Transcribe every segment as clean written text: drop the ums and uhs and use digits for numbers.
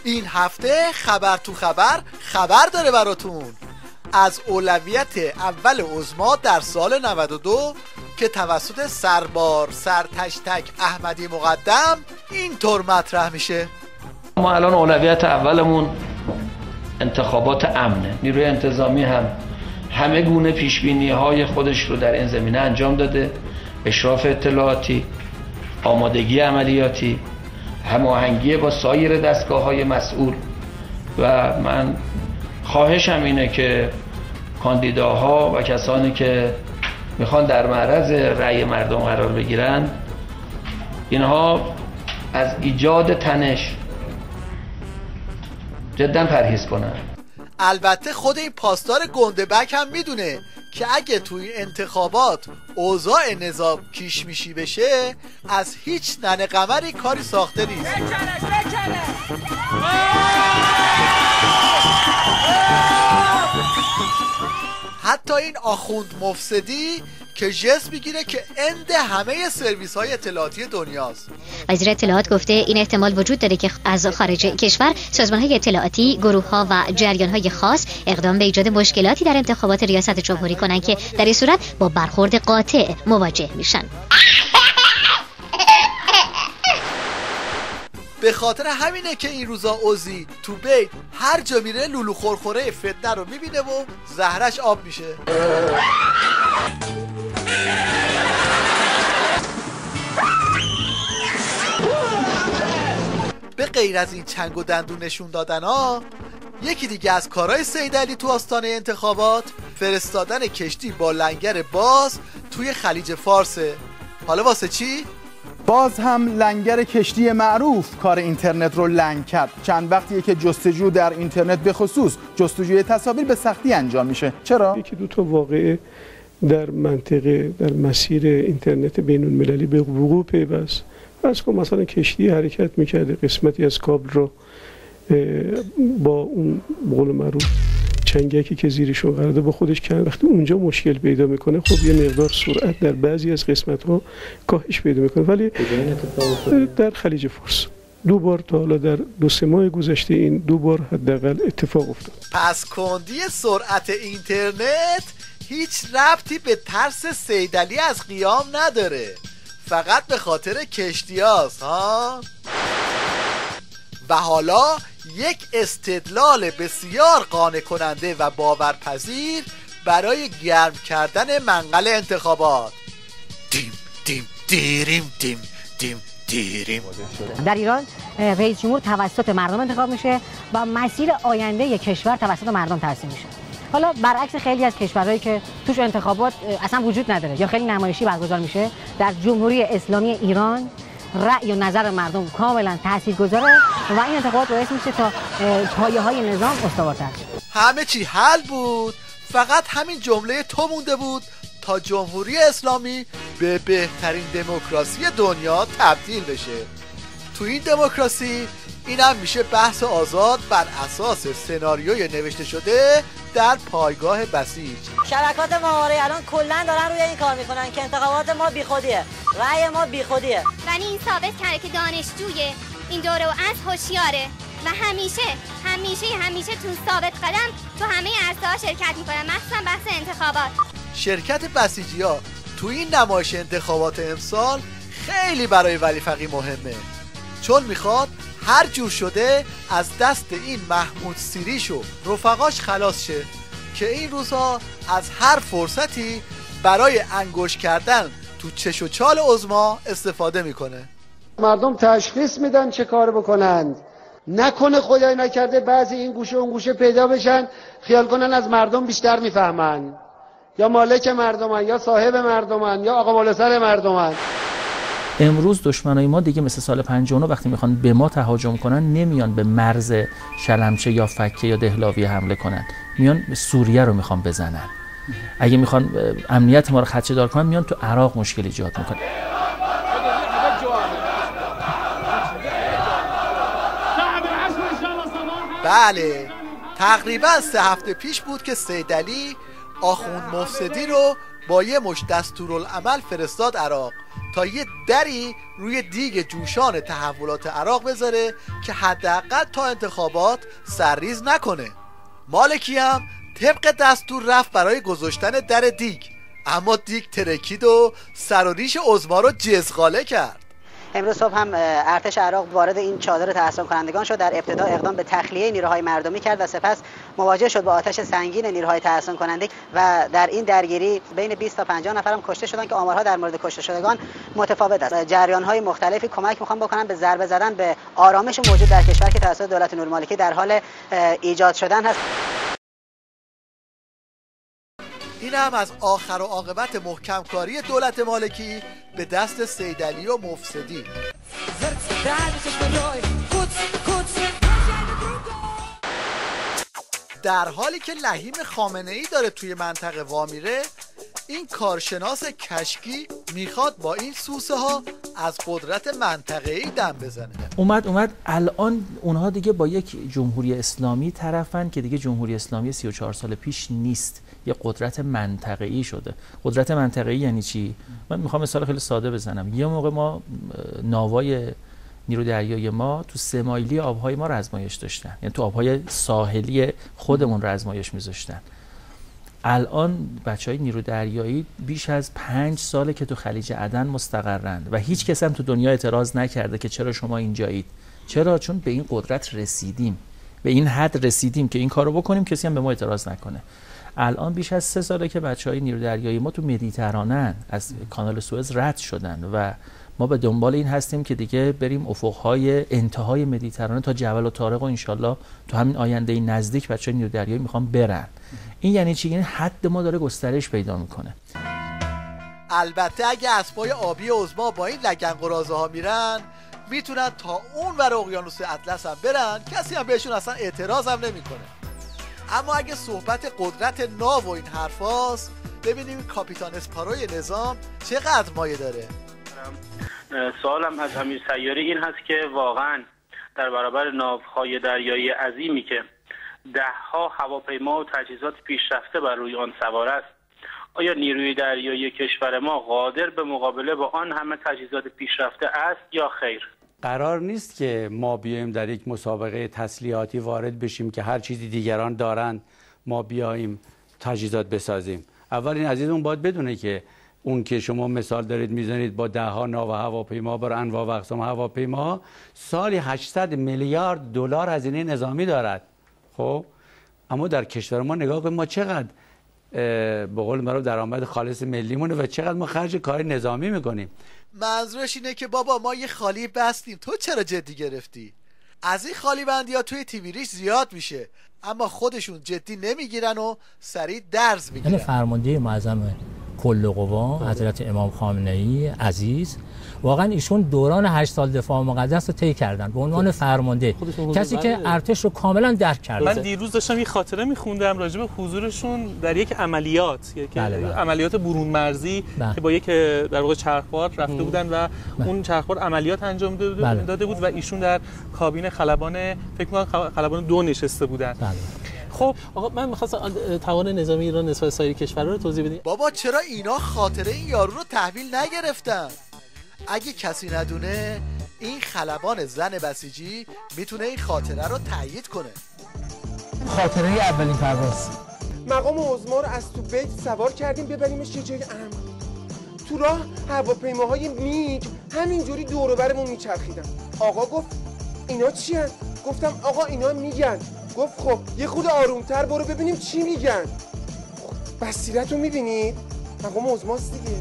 این هفته خبر تو خبر داره براتون از اولویت اول عظما در سال 92 که توسط سرتشتک احمدی مقدم اینطور مطرح میشه. ما الان اولویت اولمون انتخابات امنه. نیروی انتظامی هم همه گونه پیشبینی‌های خودش رو در این زمینه انجام داده، اشراف اطلاعاتی، آمادگی عملیاتی، هماهنگی با سایر دستگاه‌های مسئول و من خواهشم اینه که کاندیداها و کسانی که میخوان در معرض رأی مردم قرار بگیرن اینها از ایجاد تنش جدا پرهیز کنن. البته خود این پاسدار گنده‌بک هم میدونه که اگه توی انتخابات اوضاع نظام کیش میشی بشه از هیچ ننه قمری کاری ساخته نیست. حتی این آخوند مفسدی که جس میگیره که اند همه سرویس های اطلاعاتی دنیاست. وزیر اطلاعات گفته این احتمال وجود داره که از خارج کشور سازمان های اطلاعاتی، گروه ها و جریان های خاص اقدام به ایجاد مشکلاتی در انتخابات ریاست جمهوری کنن که در این صورت با برخورد قاطع مواجه میشن. به خاطر همینه که این روزا اوزی تو بیت هر جا میره لولو خورخوره فتنه رو میبینه و زهرش آب میشه. به غیر از این چنگ و دندون نشون دادن ها، یکی دیگه از کارهای سید علی تو آستانه انتخابات فرستادن کشتی با لنگر باز توی خلیج فارسه. حالا واسه چی؟ باز هم لنگر کشتی معروف کار اینترنت رو لنگ کرد. چند وقتیه که جستجو در اینترنت به خصوص جستجوی تصاویر به سختی انجام میشه. چرا؟ یکی دو تا واقعه در منطقه در مسیر اینترنت بین المللی به وقوع پیوست. فرض کن مثلا کشتی حرکت میکرده، قسمتی از کابل رو با اون بقول معروف چنگکی که زیرشون قرار با خودش کنه، وقتی اونجا مشکل پیدا میکنه خب یه مقدار سرعت در بعضی از قسمت ها کاهش پیدا میکنه. ولی در خلیج فارس دو بار تا حالا در 2-3 ماه گذشته این 2 بار حداقل اتفاق افتاد. پس کندی سرعت اینترنت هیچ ربطی به ترس سید علی از قیام نداره، فقط به خاطر کشتی هاست ها. و حالا یک استدلال بسیار قانع کننده و باورپذیر برای گرم کردن منقل انتخابات. دیم دیم دیریم دیم دیم دیریم. در ایران رئیس جمهور توسط مردم انتخاب میشه و مسیر آینده کشور توسط مردم ترسیم میشه. حالا برعکس خیلی از کشورهایی که توش انتخابات اصلا وجود نداره یا خیلی نمایشی برگزار میشه، در جمهوری اسلامی ایران رأی و نظر مردم کاملا تاثیرگذاره و این انتخابات باعث میشه تا پایه‌های نظام استوارتر شه. همه چی حل بود، فقط همین جمله تو مونده بود تا جمهوری اسلامی به بهترین دموکراسی دنیا تبدیل بشه. تو این دموکراسی اینم میشه بحث آزاد بر اساس سناریوی نوشته شده در پایگاه بسیج. شبکات ماهواره الان کلا دارن روی این کار میکنن که انتخابات ما بیخودیه، رأی ما بیخودیه. ولی این ثابت کرده که دانشجوی این دوره و از هوشیاره و همیشه تو ثابت قدم تو همه عرصه‌ها شرکت میکنن، مخصوصا بحث انتخابات. شرکت بسیجی‌ها تو این نمایش انتخابات امسال خیلی برای ولی فقیه مهمه، چون میخواد هر جور شده از دست این محمود سیریش و رفقاش خلاص شه که این روزها از هر فرصتی برای انگوش کردن تو چش و چال عظما استفاده میکنه. مردم تشخیص میدن چه کار بکنند، نکنه خدای نکرده بعضی این گوشه اون گوشه پیدا بشن خیال کنن از مردم بیشتر میفهمن، یا مالک مردمن یا صاحب مردمن یا آقا بالا سر مردمن. امروز دشمنای ما دیگه مثل سال 59 وقتی میخوان به ما تهاجم کنن نمیان به مرز شلمچه یا فکه یا دهلاویه حمله کنن، میان سوریه رو میخوان بزنن. اگه میخوان امنیت ما رو خدشه دار کنن میان تو عراق مشکل ایجاد میکنن. بله، تقریبا 3 هفته پیش بود که سید علی آخوند مفسدی رو با یه مشت دستورالعمل فرستاد عراق تا یه دری روی دیگ جوشان تحولات عراق بذاره که حداقل تا انتخابات سرریز نکنه. مالکی هم طبق دستور رفت برای گذاشتن در دیگ، اما دیگ ترکید و سر و ریش عظما رو جزغاله کرد. امروز صبح هم ارتش عراق وارد این چادر تحصن کنندگان شد. در ابتدا اقدام به تخلیه نیروهای مردمی کرد و سپس مواجه شد با آتش سنگین نیروهای تحصن کننده و در این درگیری بین 20 تا 50 نفر هم کشته شدند که آمارها در مورد کشته شدگان متفاوت است. جریان‌های مختلفی کمک می‌خوان بکنن به ضربه زدن به آرامش موجود در کشور که توسط دولت نورمالکی در حال ایجاد شدن هست. این هم از آخر و عاقبت محکم کاری دولت مالکی به دست سیدعلی و مفسدی. در حالی که لحیم خامنه‌ای داره توی منطقه وامیره، این کارشناس کشکی میخواد با این سوسه ها از قدرت منطقه‌ای دم بزنه. اومد الان اونها دیگه با یک جمهوری اسلامی طرفن که دیگه جمهوری اسلامی 34 سال پیش نیست، یه قدرت منطقه‌ای شده. قدرت منطقه‌ای یعنی چی؟ من میخوام مثال خیلی ساده بزنم. یه موقع ما ناوای نیرو دریایی ما تو 3 مایلی آبهای ما رو آزمایش داشتن، یعنی تو آبهای ساحلی خودمون رو آزمایش میذاشتن. الان بچهای نیرو دریایی بیش از 5 ساله که تو خلیج عدن مستقرند و هیچ کس هم تو دنیا اعتراض نکرده که چرا شما اینجایید. چرا؟ چون به این قدرت رسیدیم، به این حد رسیدیم که این کارو بکنیم، کسی هم به ما اعتراض نکنه. الان بیش از 3 ساله که بچهای نیرو دریایی ما تو مدیترانه از کانال سوئز رد شدن و ما به دنبال این هستیم که دیگه بریم افقهای انتهای مدیترانه تا جبل الطارق و انشالله تو همین آینده نزدیک بچهای نیرو دریایی میخوان برن. این یعنی چی؟ یعنی حد ما داره گسترش پیدا میکنه. البته اگه اسبای آبی عظما با این لگن قراضه ها میرن، میتونن تا اون ور اقیانوس اطلس هم برن، کسی هم بهشون اصلا اعتراض هم نمیکنه. اما اگه صحبت قدرت ناو و این حرفاست، ببینیم کاپیتان اسپاروی نظام چقدر مایه داره. سوالم از امیر سیاری این هست که واقعا در برابر ناوهای دریایی عظیمی که 10 هواپیما و تجهیزات پیشرفته بر روی آن سوار است، آیا نیروی دریایی کشور ما قادر به مقابله با آن همه تجهیزات پیشرفته است یا خیر؟ قرار نیست که ما بیایم در یک مسابقه تسلیحاتی وارد بشیم که هر چیزی دیگران دارند ما بیاییم تجهیزات بسازیم. اول این عزیزمون باید بدونه که اون که شما مثال دارید میزنید با 10 ناو هواپیما بر انواع و اقسام هواپیما، سالی 800 میلیارد دلار هزینه نظامی دارد. خب اما در کشور ما نگاه کنید ما چقدر به قول معروف درآمد خالص ملی مونه و چقدر ما خرج کار نظامی میکنیم. منظورش اینه که بابا ما یه خالی بستیم، تو چرا جدی گرفتی؟ از این خالی بندی ها توی تیوی ریش زیاد میشه، اما خودشون جدی نمیگیرن و سریع درز میگیرن. یعنی فرمانده معظم کل قوا حضرت امام خامنه‌ای عزیز واقعا ایشون دوران 8 سال دفاع مقدس رو طی کردن به عنوان فرمانده، کسی که ارتش رو کاملا درک کرده. من دیروز داشتم یه خاطره می‌خوندم راجع به حضورشون در یک عملیات، عملیات برون مرزی که با یک در واقع چرخبار رفته بودن و اون چرخبار عملیات انجام داده بود و ایشون در کابین خلبان فکر کنم خلبان 2 نشسته بودن. خب آقا من می‌خواستم توان نظامی ایران نسبت سایر کشورها رو توضیح بدید. بابا چرا اینا خاطره این یارو رو تحویل نگرفتن؟ اگه کسی ندونه این خلبان زن بسیجی میتونه این خاطره رو تایید کنه. خاطره اولین پرواز مقام عظما رو از تو بیت سوار کردیم ببریمش یه جای امن. تو راه هواپیماهای میگ همینجوری دور و برمون میچرخیدن. آقا گفت اینا چی هست؟ گفتم آقا اینا میگن. گفت خب یه خود آرومتر برو ببینیم چی میگن. بصیرت رو میبینید؟ مقام عظماست دیگه.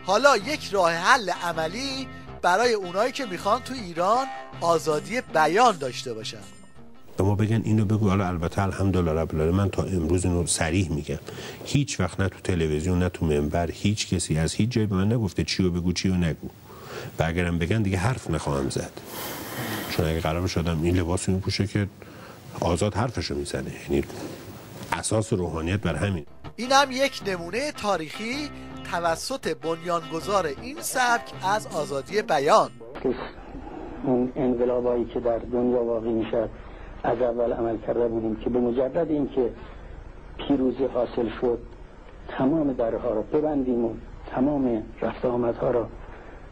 حالا یک راه حل عملی برای اونایی که میخوان تو ایران آزادی بیان داشته باشن. به ما بگن اینو بگو. حالا البته الحمدلله رب العالمین من تا امروز اینو صریح میگم، هیچ وقت نه تو تلویزیون نه تو منبر هیچ کسی از هیچ جایی به من نگفته چیو بگو چیو نگو. و اگرم بگن دیگه حرف نخواهم زد، چون اگه قرار شدم این لباسو میپوشه که آزاد حرفشو میزنه. یعنی اساس روحانیت بر همین. اینم یک نمونه تاریخی توسط بنیانگذار این سبک از آزادی بیان. اون انقلابایی که در دنیا واقع میشه از اول عمل کرده بودیم که به مجرد اینکه پیروزی حاصل شد تمام درها را ببندیم و تمام رفت آمدها را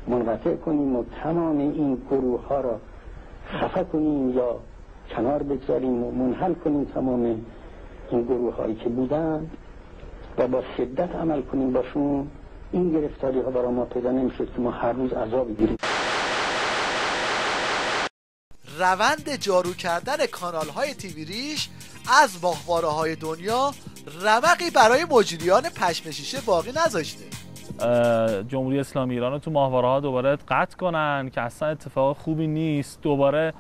منقطع کنیم و تمام این گروه ها را خفه کنیم یا کنار بگذاریم و منحل کنیم تمام این گروه هایی که بودن و با شدت عمل کنیم باشون. این گرفتاری ها برای ما پیدا نمیشد که ما هر روز عذاب بگیریم. روند جارو کردن کانال های تیوی ریش از ماهواره های دنیا رمقی برای مجریان پشم شیشه باقی نذاشته. جمهوری اسلامی ایران رو تو ماهواره ها دوباره قطع کنن که اصلا اتفاق خوبی نیست. دوباره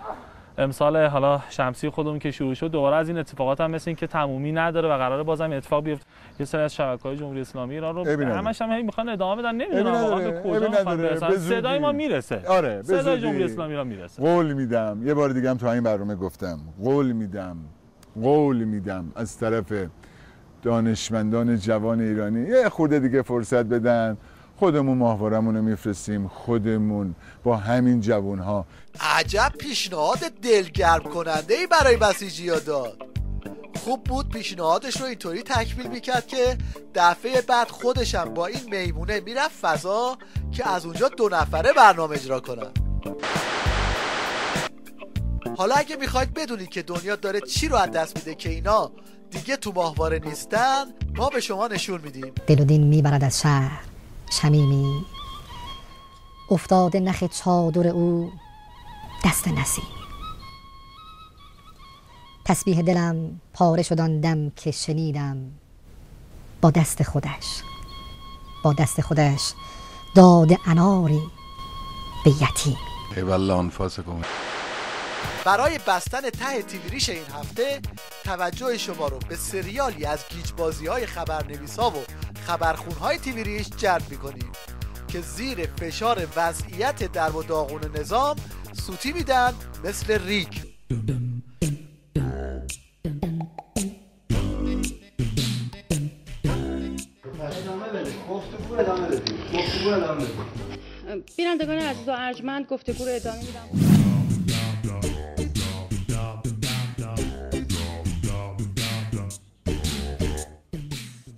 امسال حالا شمسی خودمون که شروع شد دوباره از این اتفاقات هم مثل این که تمومی نداره و قراره بازم اتفاق بیفته. یه سری از شبکه‌های جمهوری اسلامی ایران رو همش هم میخوان ادامه بدن، نمیدونم واقعا به کجا میخوان برسن. صدای ما میرسه. آره صدای جمهوری اسلامی ایران میرسه. قول میدم، یه بار دیگه هم تو این برنامه گفتم، قول میدم از طرف دانشمندان جوان ایرانی یه خورده دیگه فرصت بدن، خودمون ماهوارمون رو میفرستیم، خودمون با همین جوانها. عجب پیشنهاد دلگرم کننده ای برای بسیجی‌ها داد. خوب بود پیشنهادش رو اینطوری تکمیل میکرد که دفعه بعد خودشم با این میمونه میرفت فضا که از اونجا 2 نفره برنامه اجرا کنن. حالا اگه میخواید بدونید که دنیا داره چی رو از دست میده که اینا دیگه تو ماهواره نیستن، ما به شما نشون میدیم. دل و دین میبرد از شهر شمیمی، افتاده نخ چادر او دست نسیمی. تسبیح دلم پاره شد آن دم که شنیدم، با دست خودش داده اناری به یتیم. ای والله انفاسکم. برای بستن ته تیوی ریش این هفته توجه شما رو به سریالی از گیج‌بازی‌های خبرنویس‌ها و خبرخون‌های تیوی ریش جلب می‌کنیم که زیر فشار وضعیت در و داغون نظام سوتی میدن مثل ریگ. بینندگان عزیز و ارجمند، گفتگو رو ادامه میدم.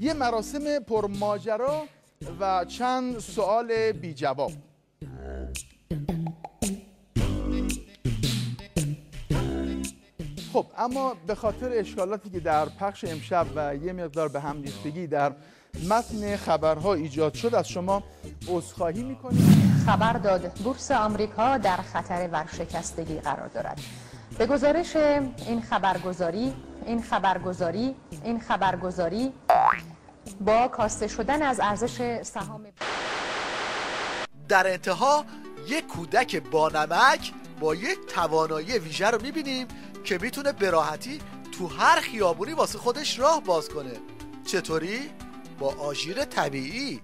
یه مراسم پرماجرا و چند سوال بی جواب. خب اما به خاطر اشکالاتی که در پخش امشب و یه مقدار به هم ریختگی در متن خبرها ایجاد شد از شما عذرخواهی میکنیم. خبر داد بورس آمریکا در خطر ورشکستگی قرار دارد. به گزارش این خبرگزاری با کاسته شدن از ارزش سهام در انتها یک کودک با نمک با یک توانایی ویژه رو میبینیم که میتونه به راحتی تو هر خیابونی واسه خودش راه باز کنه. چطوری؟ با آژیر طبیعی.